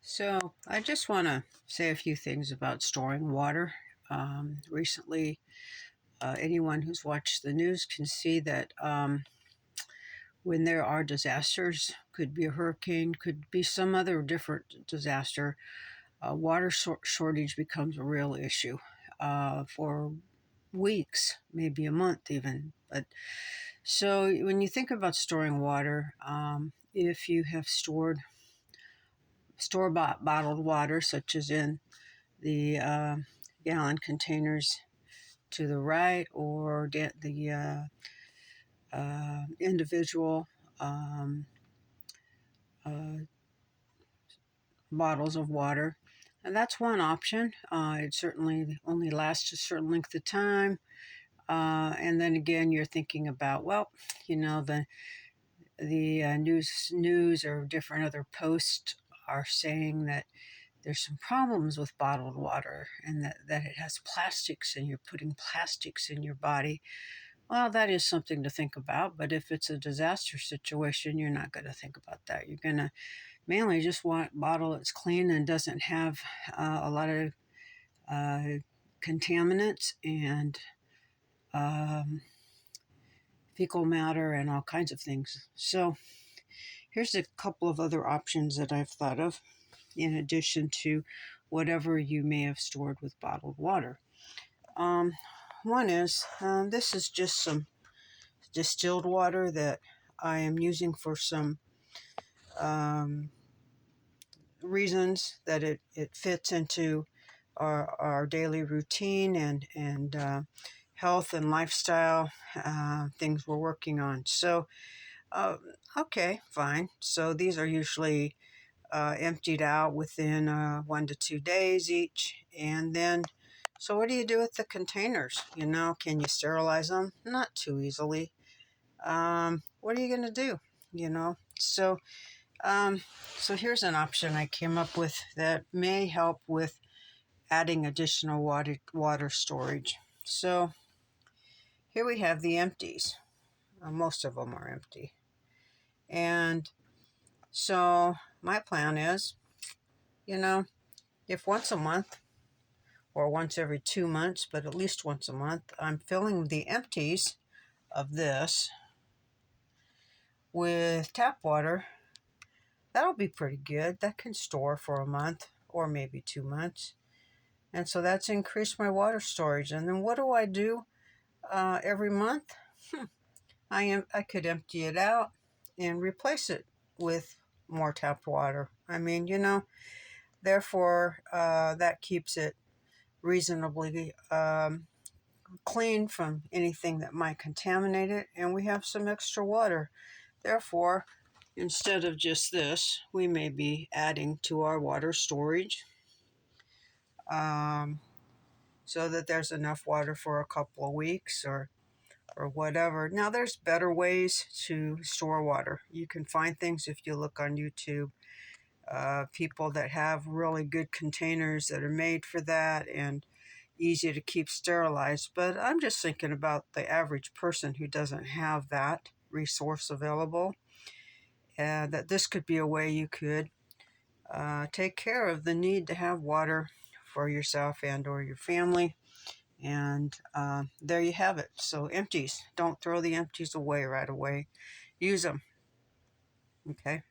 So I just want to say a few things about storing water. Recently, anyone who's watched the news can see that when there are disasters, could be a hurricane, could be some other different disaster, water shortage becomes a real issue for weeks, maybe a month even. But so when you think about storing water, if you have store-bought bottled water, such as in the gallon containers to the right, or the individual um, uh, bottles of water. And that's one option. It certainly only lasts a certain length of time. And then again, you're thinking about, well, the news or different other posts are saying that there's some problems with bottled water and that it has plastics and you're putting plastics in your body. Well, that is something to think about, but if it's a disaster situation, you're not going to think about that. You're going to mainly just want a bottle that's clean and doesn't have a lot of uh, contaminants and um, fecal matter and all kinds of things. So here's a couple of other options that I've thought of in addition to whatever you may have stored with bottled water. Um, One is this is just some distilled water that I am using for some um, reasons that it fits into our daily routine and health and lifestyle things we're working on. So, uh, okay, fine. So these are usually emptied out within 1 to 2 days each. And then, so what do you do with the containers? Can you sterilize them? Not too easily. What are you going to do? So so here's an option I came up with that may help with adding additional water storage. So here we have the empties. Most of them are empty. And so my plan is, if once a month or once every 2 months, but at least once a month, I'm filling the empties of this with tap water, that'll be pretty good. That can store for a month or maybe 2 months. And so that's increased my water storage. And then what do I do every month? I could empty it out and replace it with more tap water. Therefore, that keeps it reasonably clean from anything that might contaminate it, and we have some extra water. Therefore, instead of just this, we may be adding to our water storage so that there's enough water for a couple of weeks or whatever. Now, there's better ways to store water. You can find things if you look on YouTube. People that have really good containers that are made for that and easy to keep sterilized. But I'm just thinking about the average person who doesn't have that resource available, and that this could be a way you could take care of the need to have water for yourself and or your family. And there you have it. So empties, don't throw the empties away right away. Use them. Okay.